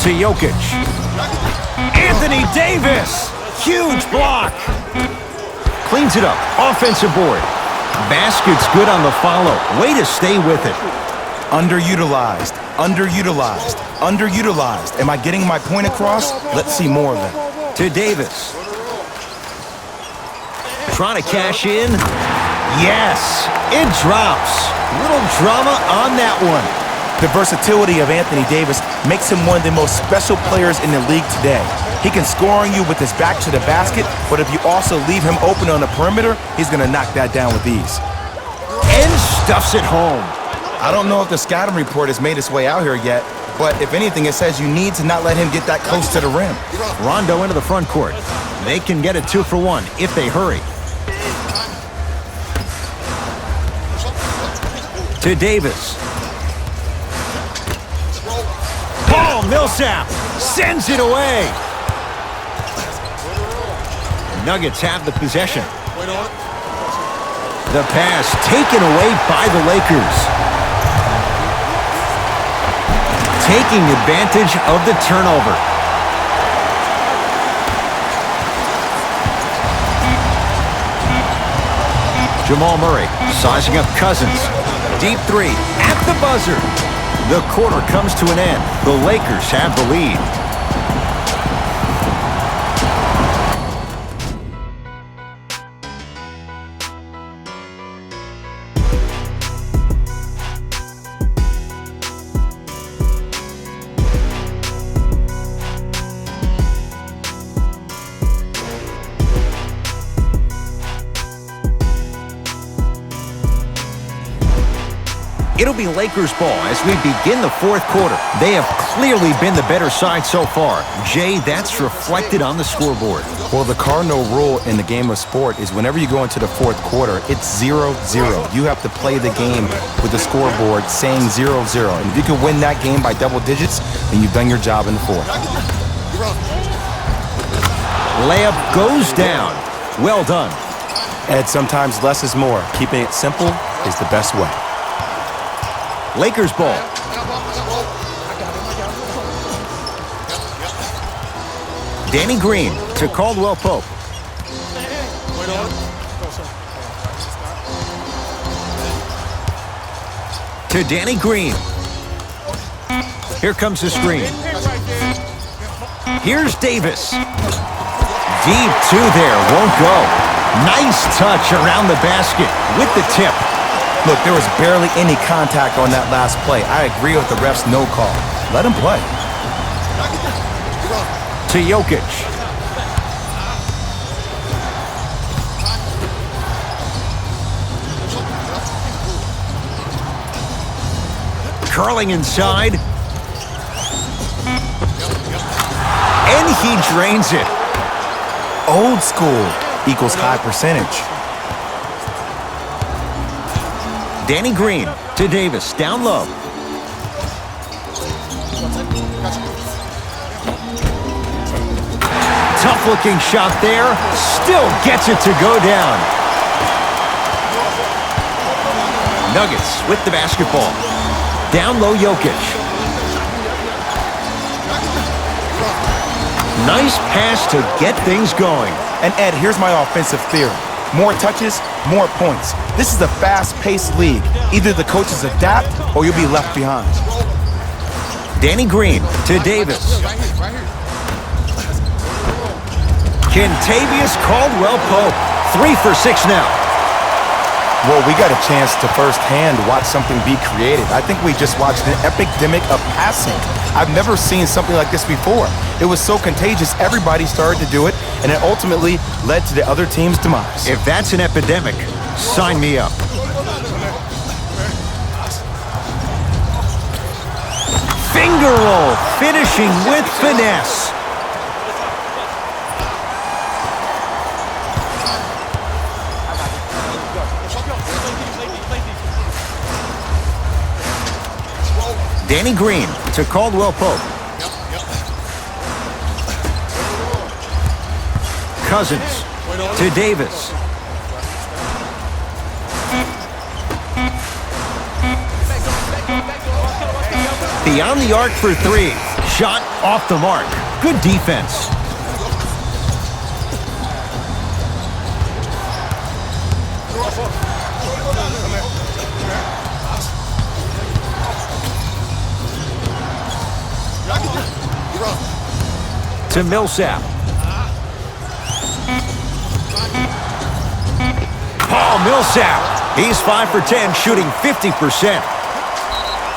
To Jokic. Anthony Davis. Huge block. Cleans it up. Offensive board. Basket's good on the follow. Way to stay with it. Underutilized, underutilized, underutilized. Am I getting my point across? Let's see more of it. To Davis. Trying to cash in. Yes, it drops. Little drama on that one. The versatility of Anthony Davis makes him one of the most special players in the league today. He can score on you with his back to the basket, but if you also leave him open on the perimeter, he's going to knock that down with ease. And stuffs it home. I don't know if the scouting report has made its way out here yet, but if anything, it says you need to not let him get that close to the rim. Rondo into the front court. They can get it 2 for 1 if they hurry. To Davis. Paul Millsap sends it away. Nuggets have the possession. The pass taken away by the Lakers. Taking advantage of the turnover. Jamal Murray sizing up Cousins. Deep 3 at the buzzer. The quarter comes to an end. The Lakers have the lead. It'll be Lakers ball as we begin the fourth quarter. They have clearly been the better side so far. Jay, that's reflected on the scoreboard. Well, the cardinal rule in the game of sport is whenever you go into the fourth quarter, it's 0-0. You have to play the game with the scoreboard saying 0-0. And if you can win that game by double digits, then you've done your job in the fourth. Layup goes down. Well done. Ed, sometimes less is more. Keeping it simple is the best way. Lakers ball. Danny Green to Caldwell Pope. To Danny Green. Here comes the screen. Here's Davis. Deep 2 there, won't go. Nice touch around the basket with the tip. Look, there was barely any contact on that last play. I agree with the ref's no call. Let him play. To Jokic. Curling inside. And he drains it. Old school equals high percentage. Danny Green to Davis, down low. Tough-looking shot there. Still gets it to go down. Nuggets with the basketball. Down low, Jokic. Nice pass to get things going. And Ed, here's my offensive theory. More touches, more points. This is a fast-paced league. Either the coaches adapt or you'll be left behind. Danny Green to Davis. Kentavious Caldwell Pope. 3 for 6 now. Well, we got a chance to firsthand watch something be created. I think we just watched an epidemic of passing. I've never seen something like this before. It was so contagious, everybody started to do it, and it ultimately led to the other team's demise. If that's an epidemic, sign me up. Finger roll, finishing with finesse. Danny Green to Caldwell Pope. Cousins to Davis. Beyond the arc for three. Shot off the mark. Good defense. To Millsap. Paul Millsap. He's 5 for 10, shooting 50%.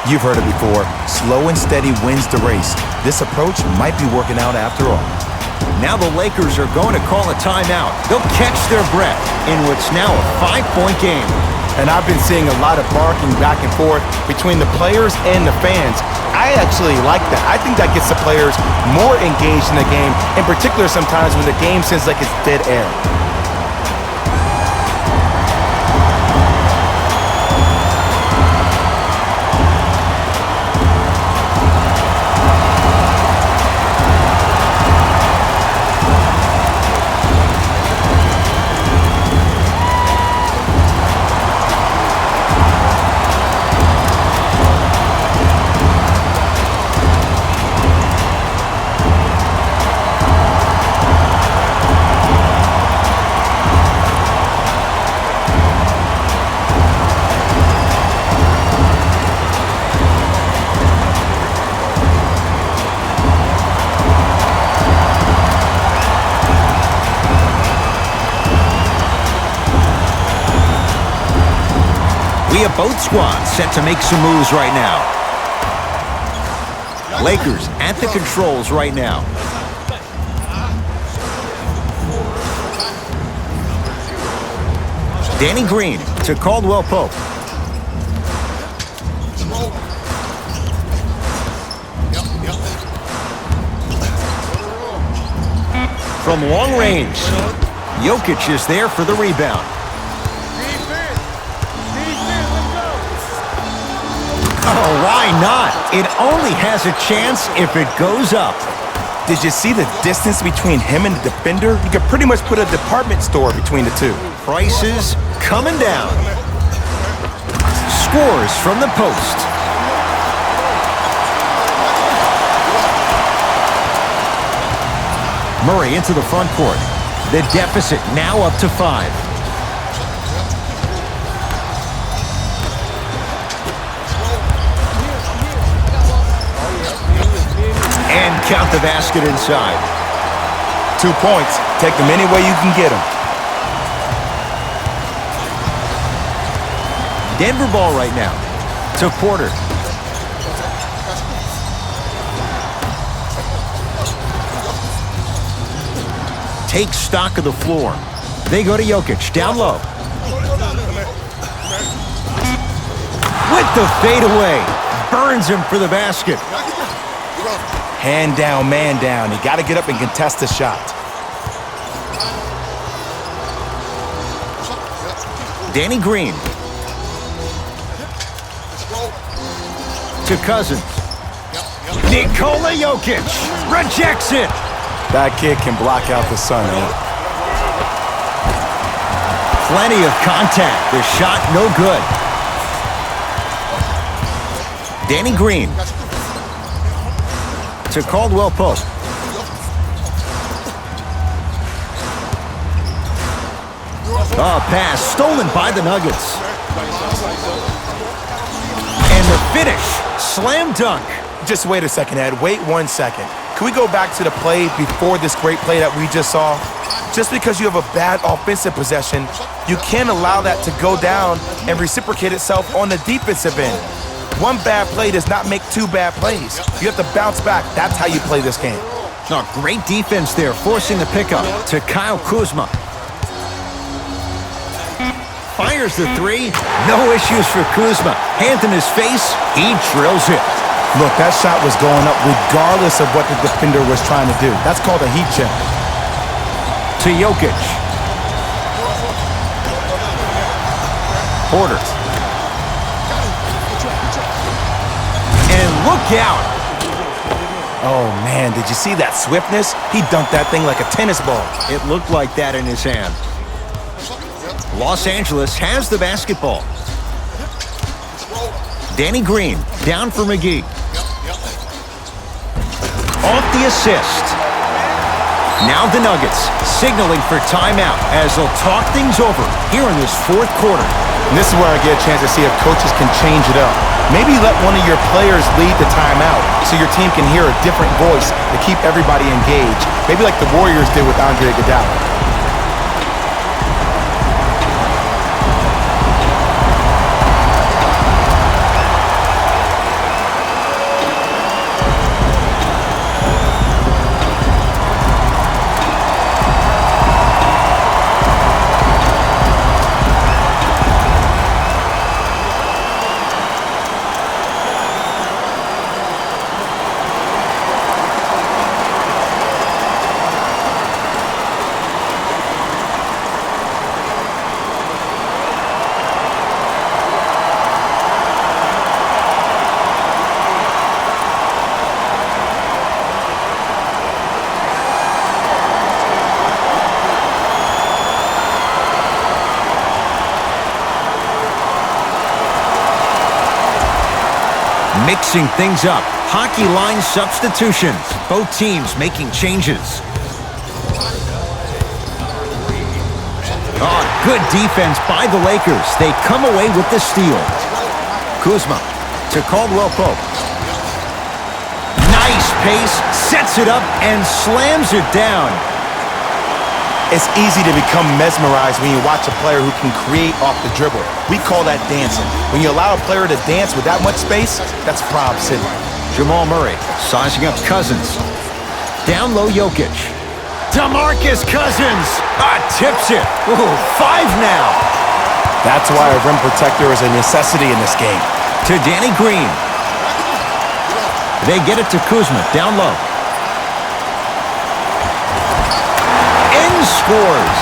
You've heard it before. Slow and steady wins the race. This approach might be working out after all. Now the Lakers are going to call a timeout. They'll catch their breath in what's now a 5-point game. And I've been seeing a lot of barking back and forth between the players and the fans. I actually like that. I think that gets the players more engaged in the game, in particular sometimes when the game seems like it's dead air. We have both squads set to make some moves right now. Lakers at the controls right now. Danny Green to Caldwell Pope. From long range, Jokic is there for the rebound. Oh, why not? It only has a chance if it goes up. Did you see the distance between him and the defender? You could pretty much put a department store between the two. Prices coming down. Scores from the post. Murray into the front court. The deficit now up to 5. And count the basket inside. 2 points. Take them any way you can get them. Denver ball right now. To Porter. Take stock of the floor. They go to Jokic, down low. With the fadeaway. Burns him for the basket. Hand down, man down. You got to get up and contest the shot. Danny Green. To Cousins. Nikola Jokic rejects it. That kid can block out the sun, man. Plenty of contact. The shot no good. Danny Green. To Caldwell Pope. A pass stolen by the Nuggets. And the finish. Slam dunk. Just wait a second, Ed. Wait 1 second. Can we go back to the play before this great play that we just saw? Just because you have a bad offensive possession, you can't allow that to go down and reciprocate itself on the defensive end. One bad play does not make two bad plays. You have to bounce back. That's how you play this game. Oh, great defense there, forcing the pickup to Kyle Kuzma. Fires the three. No issues for Kuzma. Hand in his face. He drills it. Look, that shot was going up regardless of what the defender was trying to do. That's called a heat check. To Jokic. Porter. And look out. Oh, man, did you see that swiftness? He dunked that thing like a tennis ball. It looked like that in his hand. Los Angeles has the basketball. Danny Green down for McGee. Off the assist. Now the Nuggets signaling for timeout as they'll talk things over here in this fourth quarter. And this is where I get a chance to see if coaches can change it up. Maybe let one of your players lead the timeout so your team can hear a different voice to keep everybody engaged. Maybe like the Warriors did with Andre Iguodala. Mixing things up. Hockey line substitutions. Both teams making changes. Oh, good defense by the Lakers. They come away with the steal. Kuzma to Caldwell Pope. Nice pace. Sets it up and slams it down. It's easy to become mesmerized when you watch a player who can create off the dribble. We call that dancing. When you allow a player to dance with that much space, that's Prob City. Jamal Murray sizing up Cousins. Down low Jokic. DeMarcus Cousins tips it. Ooh, 5 now. That's why a rim protector is a necessity in this game. To Danny Green. They get it to Kuzma. Down low. Scores.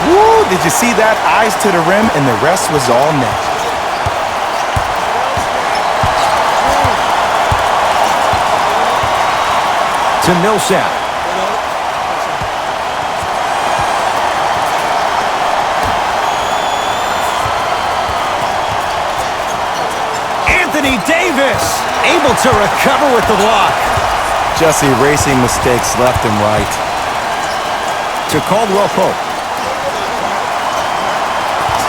Woo! Did you see that? Eyes to the rim, and the rest was all net. To Millsap. Anthony Davis able to recover with the block. Just erasing mistakes left and right. To Caldwell Pope.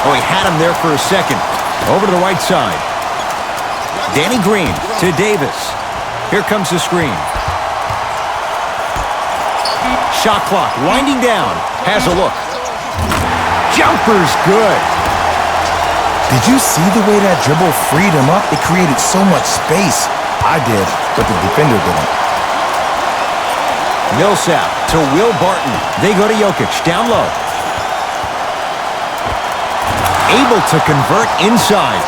Oh, he had him there for a second. Over to the right side. Danny Green to Davis. Here comes the screen. Shot clock winding down. Has a look. Jumper's good. Did you see the way that dribble freed him up? It created so much space. I did, but the defender didn't. Millsap to Will Barton. They go to Jokic, down low. Able to convert inside.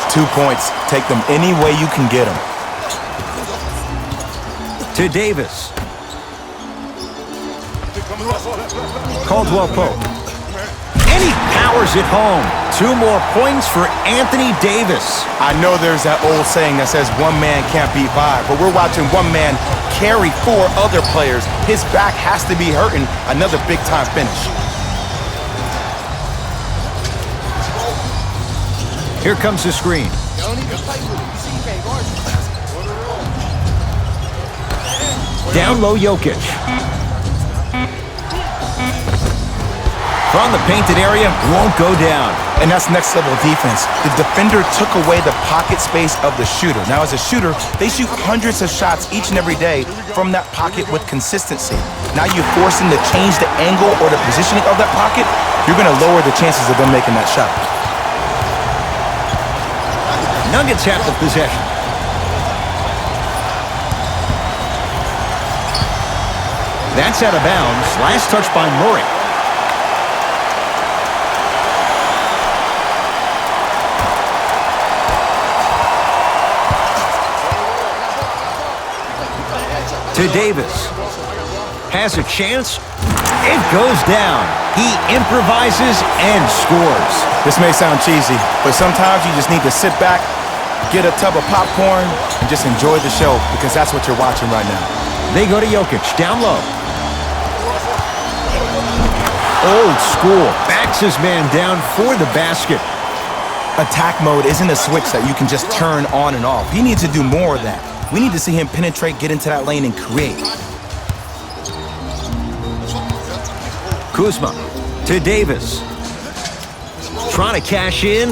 2 points. Take them any way you can get them. To Davis. Caldwell Pope. And he powers it home. 2 more points for Anthony Davis. I know there's that old saying that says one man can't beat 5, but we're watching one man carry 4 other players. His back has to be hurting. Another big-time finish. Here comes the screen. Down low Jokic. from the painted area won't go down. And that's next level defense. The defender took away the pocket space of the shooter. Now as a shooter, they shoot hundreds of shots each and every day from that pocket with consistency. Now you force them to change the angle or the positioning of that pocket, you're gonna lower the chances of them making that shot. Nuggets have the possession. That's out of bounds. Last touch by Murray. To Davis. Has a chance. It goes down. He improvises and scores. This may sound cheesy, but sometimes you just need to sit back, get a tub of popcorn, and just enjoy the show, because that's what you're watching right now. They go to Jokic, down low. Old school, backs his man down for the basket. Attack mode isn't a switch that you can just turn on and off. He needs to do more of that. We need to see him penetrate, get into that lane, and create. Kuzma to Davis. Trying to cash in.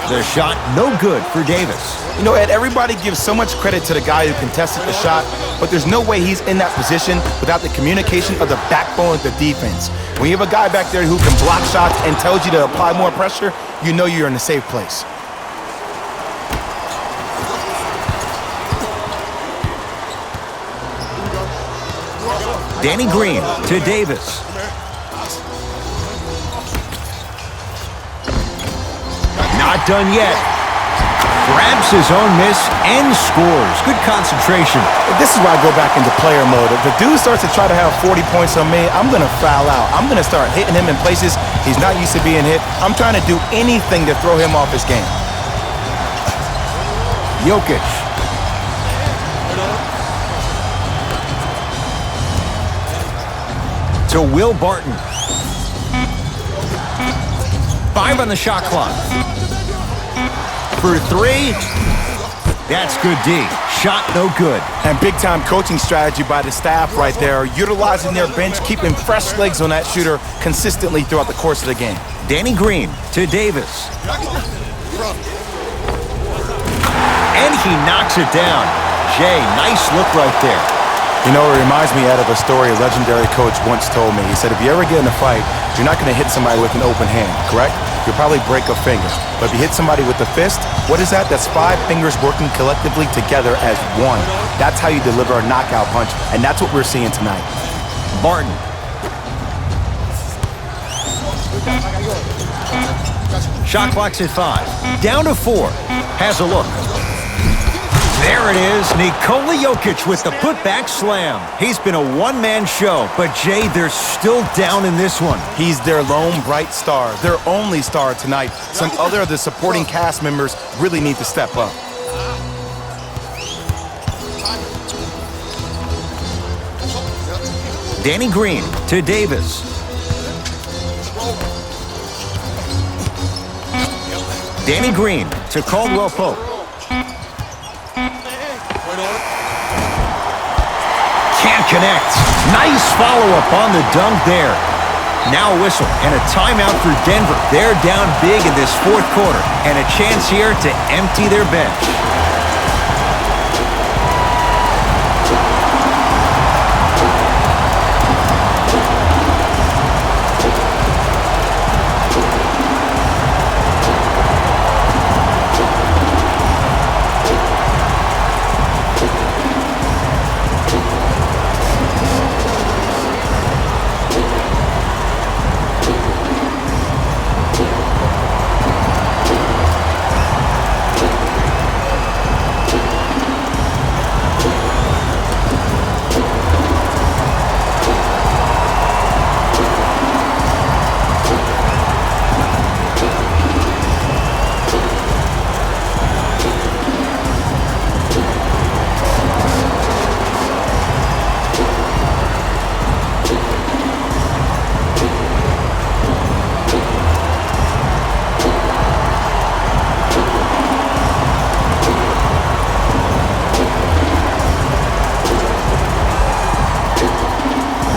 The shot no good for Davis. You know, Ed, everybody gives so much credit to the guy who contested the shot, but there's no way he's in that position without the communication of the backbone of the defense. When you have a guy back there who can block shots and tells you to apply more pressure, you know you're in a safe place. Danny Green to Davis. Not done yet. Grabs his own miss and scores. Good concentration. This is why I go back into player mode. If the dude starts to try to have 40 points on me, I'm going to foul out. I'm going to start hitting him in places he's not used to being hit. I'm trying to do anything to throw him off his game. Jokic. To Will Barton. 5 on the shot clock. For 3. That's good D. Shot no good. And big-time coaching strategy by the staff right there, utilizing their bench, keeping fresh legs on that shooter consistently throughout the course of the game. Danny Green to Davis. And he knocks it down. Jay, nice look right there. You know, it reminds me, Ed, of a story a legendary coach once told me. He said, if you ever get in a fight, you're not going to hit somebody with an open hand, correct? You'll probably break a finger. But if you hit somebody with a fist, what is that? That's 5 fingers working collectively together as one. That's how you deliver a knockout punch, and that's what we're seeing tonight. Barton. Shot clock's at 5. Down to 4. Has a look. There it is, Nikola Jokic with the putback slam. He's been a one-man show, but Jay, they're still down in this one. He's their lone bright star, their only star tonight. Some other of the supporting cast members really need to step up. Danny Green to Davis. Danny Green to Caldwell Pope. Can't connect. Nice follow-up on the dunk there. Now a whistle and a timeout for Denver. They're down big in this 4th quarter and a chance here to empty their bench.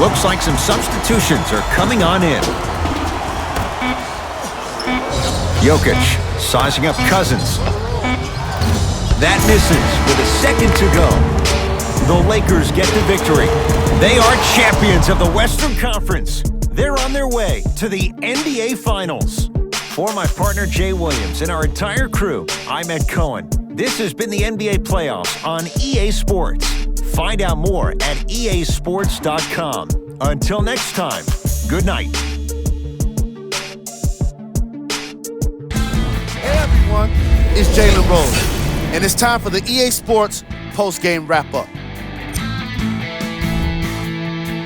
Looks like some substitutions are coming on in. Jokic sizing up Cousins. That misses with a second to go. The Lakers get the victory. They are champions of the Western Conference. They're on their way to the NBA Finals. For my partner Jay Williams and our entire crew, I'm Ed Cohen. This has been the NBA Playoffs on EA Sports. Find out more at easports.com. Until next time, good night. Hey everyone, it's Jalen Rose, and it's time for the EA Sports post-game wrap-up.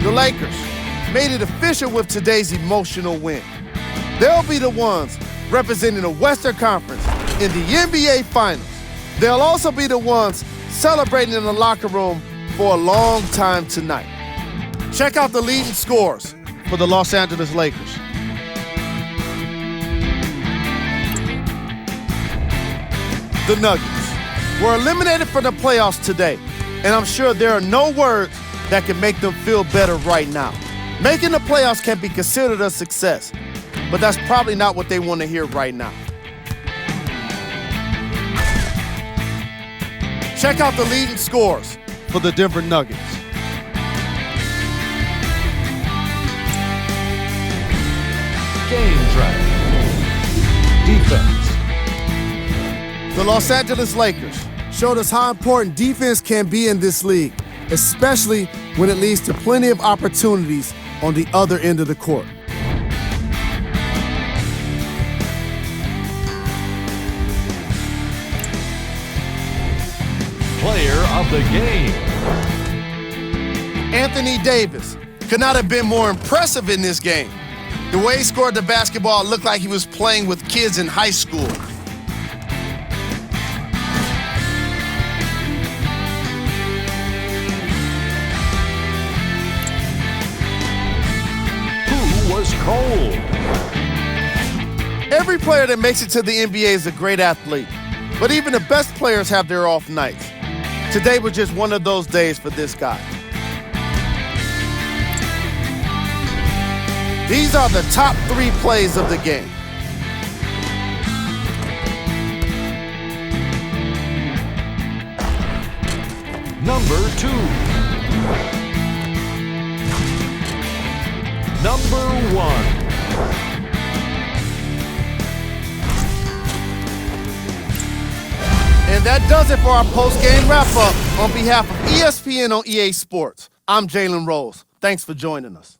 The Lakers made it official with today's emotional win. They'll be the ones representing the Western Conference in the NBA Finals. They'll also be the ones celebrating in the locker room for a long time tonight. Check out the leading scores for the Los Angeles Lakers. The Nuggets were eliminated from the playoffs today, and I'm sure there are no words that can make them feel better right now. Making the playoffs can be considered a success, but that's probably not what they want to hear right now. Check out the leading scores for the Denver Nuggets. Game track. Defense. The Los Angeles Lakers showed us how important defense can be in this league, especially when it leads to plenty of opportunities on the other end of the court. Player of the game. Anthony Davis could not have been more impressive in this game. The way he scored the basketball looked like he was playing with kids in high school. Who was cold? Every player that makes it to the NBA is a great athlete, but even the best players have their off nights. Today was just one of those days for this guy. These are the top 3 plays of the game. Number 2. Number 1. And that does it for our post-game wrap-up. On behalf of ESPN on EA Sports, I'm Jalen Rose. Thanks for joining us.